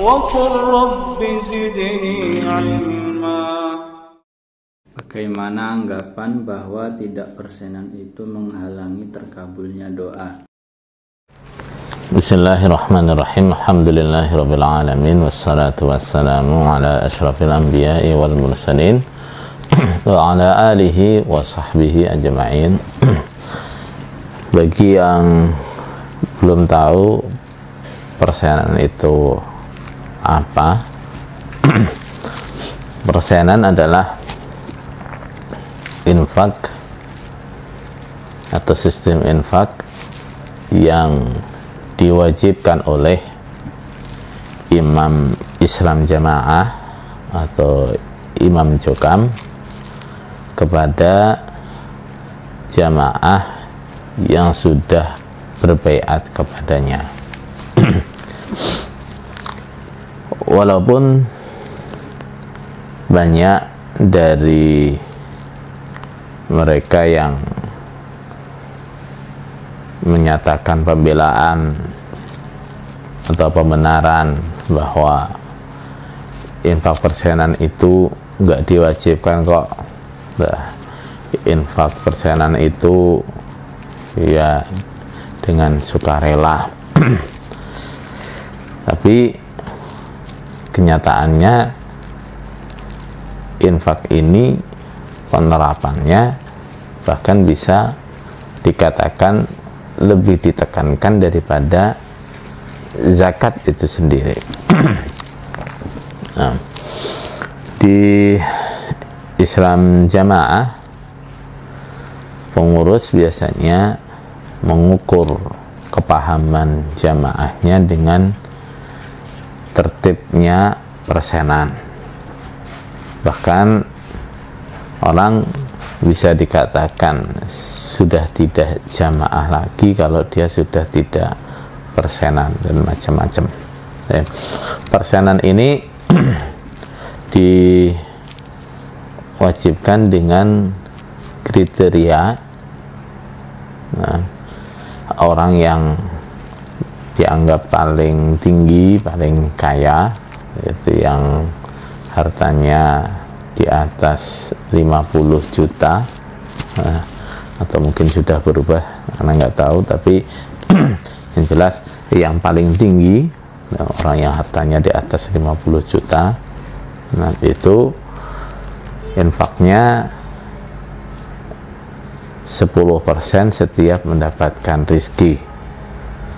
وقل رب زدني علما. Bagaimana anggapan bahwa tidak persenan itu menghalangi terkabulnya doa? Bismillahirrahmanirrahim. Alhamdulillahirabbil alamin wassalatu wassalamu ala asyrafil anbiya'i wal mursalin wa ala alihi wa sahbihi ajma'in. Bagi yang belum tahu persenan itu apa, persenan adalah infak atau sistem infak yang diwajibkan oleh imam Islam jamaah atau imam jokam kepada jamaah yang sudah berbaiat kepadanya. Walaupun banyak dari mereka yang menyatakan pembelaan atau pembenaran bahwa infak persenan itu nggak diwajibkan kok. Infak persenan itu ya dengan sukarela. Tapi kenyataannya infak ini penerapannya bahkan bisa dikatakan lebih ditekankan daripada zakat itu sendiri. Nah, di Islam jamaah pengurus biasanya mengukur kepahaman jamaahnya dengan tertibnya persenan. Bahkan orang bisa dikatakan sudah tidak jamaah lagi kalau dia sudah tidak persenan dan macam-macam. Persenan ini diwajibkan dengan kriteria orang yang dianggap paling tinggi, paling kaya, yaitu yang hartanya di atas 50 juta, atau mungkin sudah berubah karena nggak tahu, tapi yang jelas yang paling tinggi orang yang hartanya di atas 50 juta. Nah, itu infaknya 10% setiap mendapatkan rizki.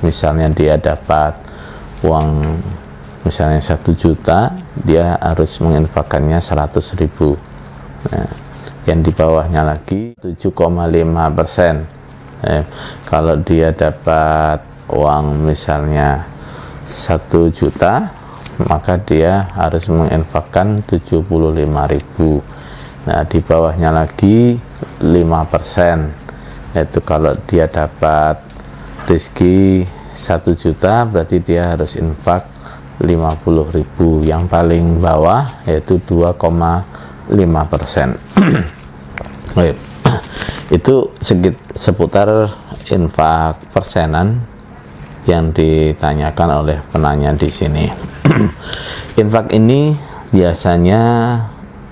Misalnya dia dapat uang misalnya 1 juta, dia harus menginfakkannya 100.000. Nah, yang di bawahnya lagi 7,5%. Kalau dia dapat uang misalnya 1 juta, maka dia harus menginfakkan 75.000. Nah, di bawahnya lagi 5%, yaitu kalau dia dapat rezeki 1 juta berarti dia harus infak 50.000. Yang paling bawah yaitu 2,5%. Itu seputar infak persenan yang ditanyakan oleh penanya di sini. Infak ini biasanya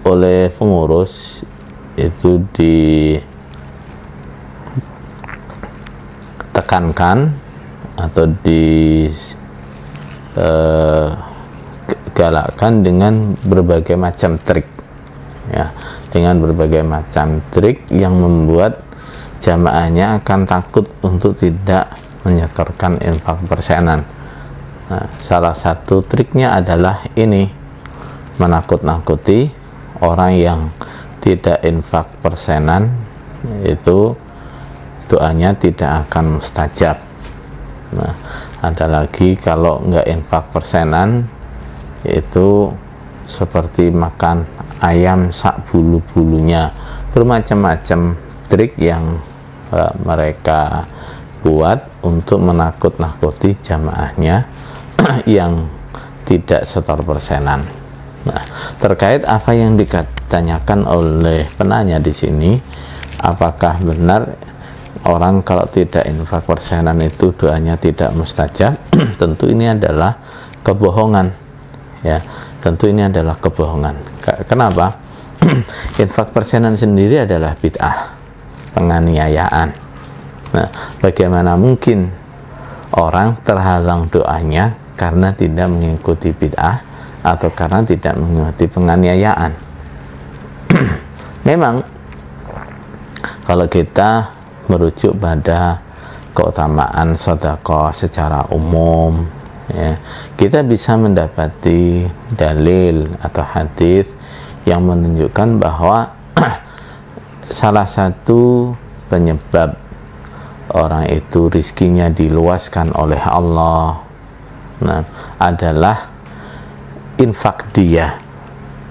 oleh pengurus itu ditekankan atau digalakkan dengan berbagai macam trik, ya, dengan berbagai macam trik yang membuat jamaahnya akan takut untuk tidak menyetorkan infak persenan. Nah, salah satu triknya adalah ini, menakut-nakuti orang yang tidak infak persenan, itu doanya tidak akan mustajab. Nah, ada lagi kalau nggak infak persenan, itu seperti makan ayam sak bulu-bulunya. Bermacam-macam trik yang mereka buat untuk menakut-nakuti jamaahnya yang tidak setor persenan. Nah, terkait apa yang ditanyakan oleh penanya di sini, apakah benar orang kalau tidak infak persenan itu doanya tidak mustajab? Tentu ini adalah kebohongan, ya, tentu ini adalah kebohongan. Kenapa? Infak persenan sendiri adalah bid'ah, penganiayaan. Nah, bagaimana mungkin orang terhalang doanya karena tidak mengikuti bid'ah atau karena tidak mengikuti penganiayaan? Memang kalau kita merujuk pada keutamaan sedekah secara umum, ya, kita bisa mendapati dalil atau hadis yang menunjukkan bahwa salah satu penyebab orang itu rizkinya diluaskan oleh Allah, nah, adalah infak dia,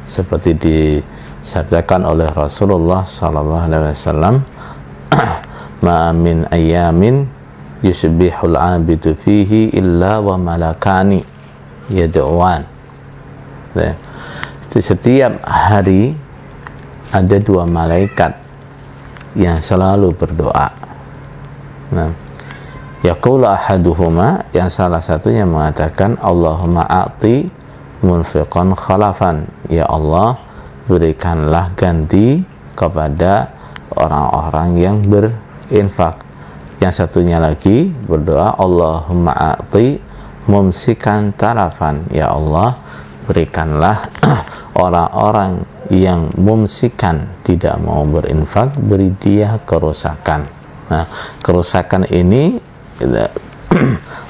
seperti disabdakan oleh Rasulullah SAW, ma min ayamin yusbihul abidu fihi illa wa malakani yad'uan. Setiap hari ada 2 malaikat yang selalu berdoa. Nah, yaqulu ahaduhuma, yang salah satunya mengatakan, Allahumma a'ti munfiqan khalafan, ya Allah, berikanlah ganti kepada orang-orang yang berinfak. Yang satunya lagi berdoa, Allahumma a'ti mumsikan tarafan, ya Allah, berikanlah orang-orang yang mumsikan, tidak mau berinfak, beri dia kerusakan. Nah, kerusakan ini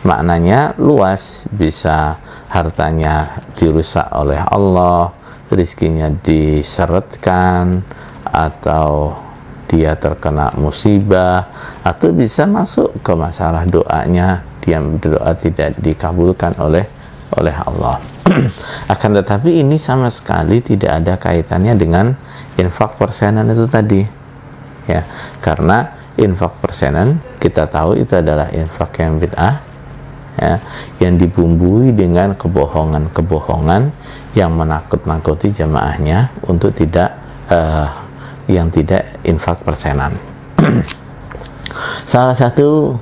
maknanya luas, bisa hartanya dirusak oleh Allah, rizkinya diseretkan, atau dia terkena musibah, atau bisa masuk ke masalah doanya, dia berdoa tidak dikabulkan oleh Allah. Akan tetapi ini sama sekali tidak ada kaitannya dengan infak persenan itu tadi, ya, karena infak persenan kita tahu itu adalah infak yang bid'ah, ya, yang dibumbui dengan kebohongan-kebohongan yang menakut-nakuti jamaahnya untuk tidak yang tidak infak persenan. Salah satu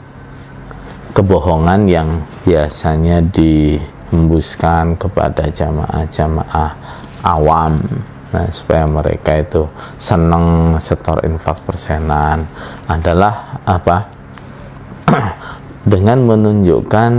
kebohongan yang biasanya dihembuskan kepada jamaah-jamaah awam, nah, supaya mereka itu senang setor infak persenan, adalah apa? Dengan menunjukkan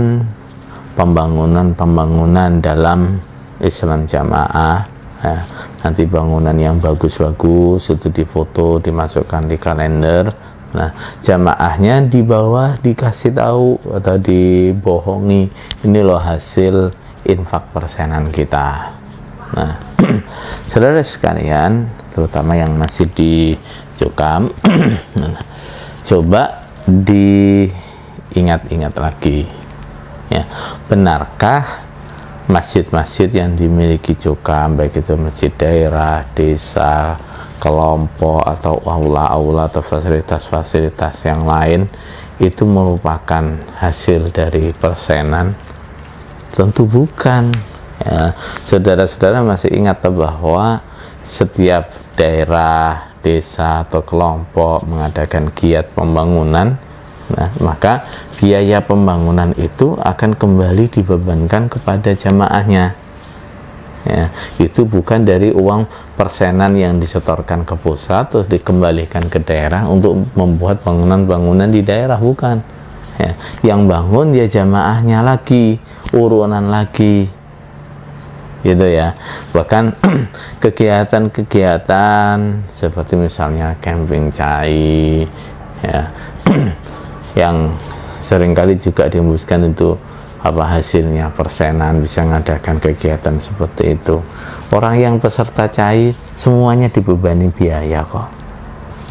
pembangunan dalam Islam jamaah, ya, nanti bangunan yang bagus-bagus itu difoto, dimasukkan di kalender. Nah, jamaahnya di bawah dikasih tahu atau dibohongi, ini loh hasil infak persenan kita. Nah, saudara sekalian, terutama yang masih di Cukam, coba diingat-ingat lagi, ya, benarkah masjid-masjid yang dimiliki Cukam, baik itu masjid daerah, desa, kelompok, atau aula-aula atau fasilitas-fasilitas yang lain, itu merupakan hasil dari persenan? Tentu bukan, ya. Saudara-saudara masih ingat bahwa setiap daerah, desa, atau kelompok mengadakan giat pembangunan, nah, maka biaya pembangunan itu akan kembali dibebankan kepada jamaahnya, ya. Itu bukan dari uang persenan yang disetorkan ke pusat terus dikembalikan ke daerah untuk membuat bangunan-bangunan di daerah, bukan, ya. Yang bangun ya jamaahnya lagi, urunan lagi, gitu ya. Bahkan kegiatan-kegiatan seperti misalnya camping cai, ya, yang seringkali juga dihembuskan itu apa hasilnya persenan, bisa mengadakan kegiatan seperti itu. Orang yang peserta cai semuanya dibebani biaya kok,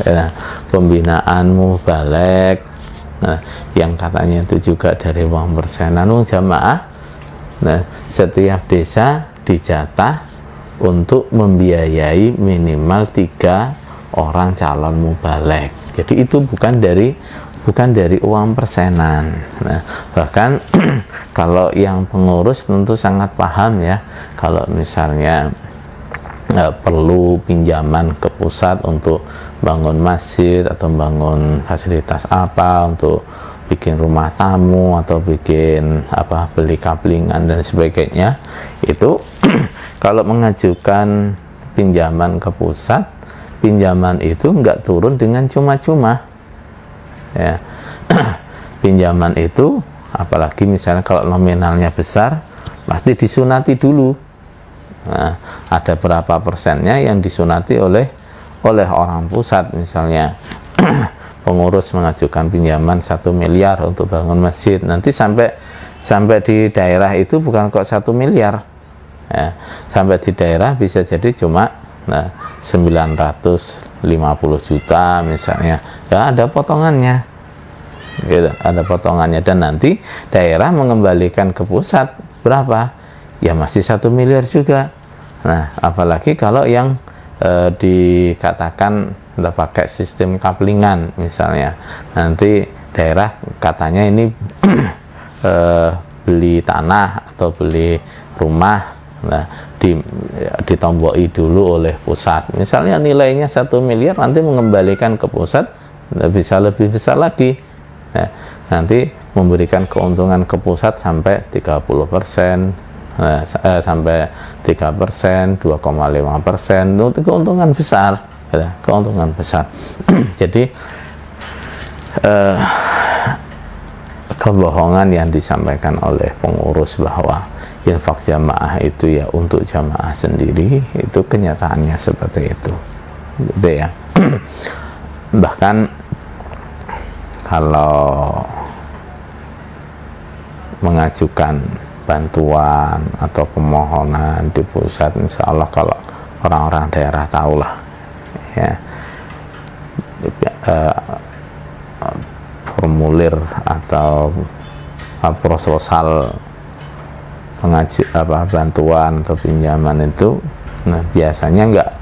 ya, pembinaan mubalek, nah, yang katanya itu juga dari uang persenan jamaah. Nah, setiap desa dijatah untuk membiayai minimal 3 orang calon mubalek. Jadi itu bukan dari uang persenan. Nah, bahkan kalau yang pengurus tentu sangat paham, ya, kalau misalnya perlu pinjaman ke pusat untuk bangun masjid atau bangun fasilitas apa, untuk bikin rumah tamu atau bikin apa, beli kaplingan dan sebagainya, itu kalau mengajukan pinjaman ke pusat, pinjaman itu nggak turun dengan cuma-cuma, ya. Pinjaman itu, apalagi misalnya kalau nominalnya besar, pasti disunati dulu. Nah, ada berapa persennya yang disunati oleh orang pusat. Misalnya pengurus mengajukan pinjaman 1 miliar untuk bangun masjid, nanti sampai di daerah itu bukan kok 1 miliar, ya. Sampai di daerah bisa jadi cuma 950 juta misalnya, ya ada potongannya, gitu, ada potongannya. Dan nanti daerah mengembalikan ke pusat berapa, ya masih 1 miliar juga. Nah, apalagi kalau yang dikatakan kita pakai sistem kaplingan misalnya, nanti daerah katanya ini beli tanah atau beli rumah, nah ditomboki dulu oleh pusat, misalnya nilainya 1 miliar, nanti mengembalikan ke pusat bisa lebih besar lagi. Nah, nanti memberikan keuntungan ke pusat sampai 30%, sampai 3%, 2,5%, itu keuntungan besar, ya, keuntungan besar. Jadi kebohongan yang disampaikan oleh pengurus bahwa infak jamaah itu ya untuk jamaah sendiri, itu kenyataannya seperti itu, gitu ya. Bahkan kalau mengajukan bantuan atau pemohonan di pusat, insya Allah kalau orang-orang daerah tahulah, ya, formulir atau proposal bantuan atau pinjaman itu, nah biasanya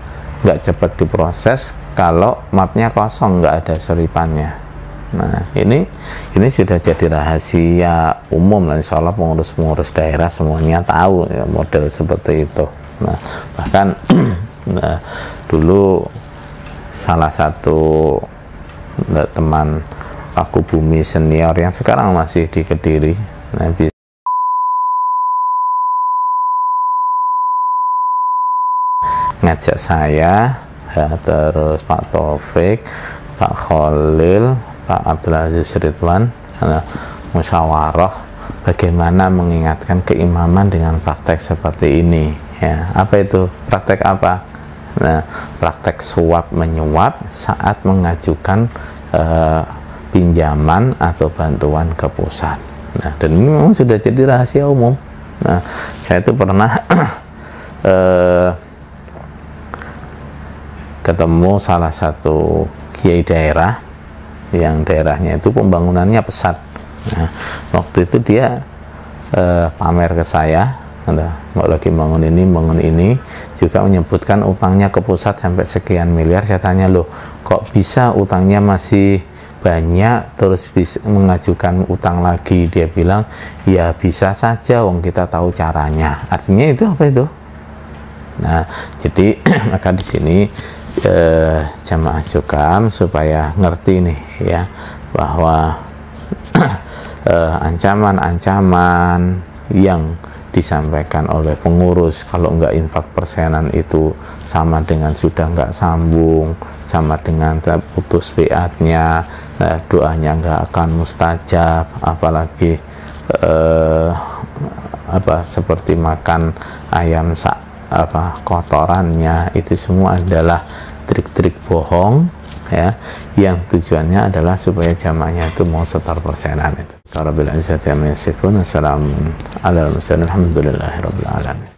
nggak cepat diproses kalau mapnya kosong, nggak ada selipannya. Nah, ini sudah jadi rahasia umum, dan insya Allah pengurus-pengurus daerah semuanya tahu ya, model seperti itu. Nah, bahkan dulu salah satu teman Paku Bumi senior yang sekarang masih di Kediri, nah, ngajak saya, ya, terus Pak Taufik, Pak Khalil, Pak Abdul Aziz Ridwan, musyawarah bagaimana mengingatkan keimaman dengan praktek seperti ini, ya. Apa itu praktek apa? Nah, praktek suap menyuap saat mengajukan pinjaman atau bantuan ke pusat. Nah, dan ini memang sudah jadi rahasia umum. Nah, saya itu pernah ketemu salah satu kiai daerah yang daerahnya itu pembangunannya pesat. Nah, waktu itu dia pamer ke saya, nggak lagi bangun ini, juga menyebutkan utangnya ke pusat sampai sekian miliar. Saya tanya, loh kok bisa utangnya masih banyak terus bisa mengajukan utang lagi? Dia bilang, ya bisa saja, wong kita tahu caranya. Artinya itu apa itu? Nah, jadi maka di sini jamaah Jokam supaya ngerti nih, ya, bahwa ancaman-ancaman yang disampaikan oleh pengurus kalau nggak infak persenan itu sama dengan sudah nggak sambung, sama dengan putus biatnya, doanya nggak akan mustajab, apalagi seperti makan ayam kotorannya, itu semua adalah trik-trik bohong, ya, yang tujuannya adalah supaya jamaahnya itu mau setor persenan itu. Rabbil izzati amma yasifun, assalamu ala al-mursalin, alhamdulillahi rabbil alamin.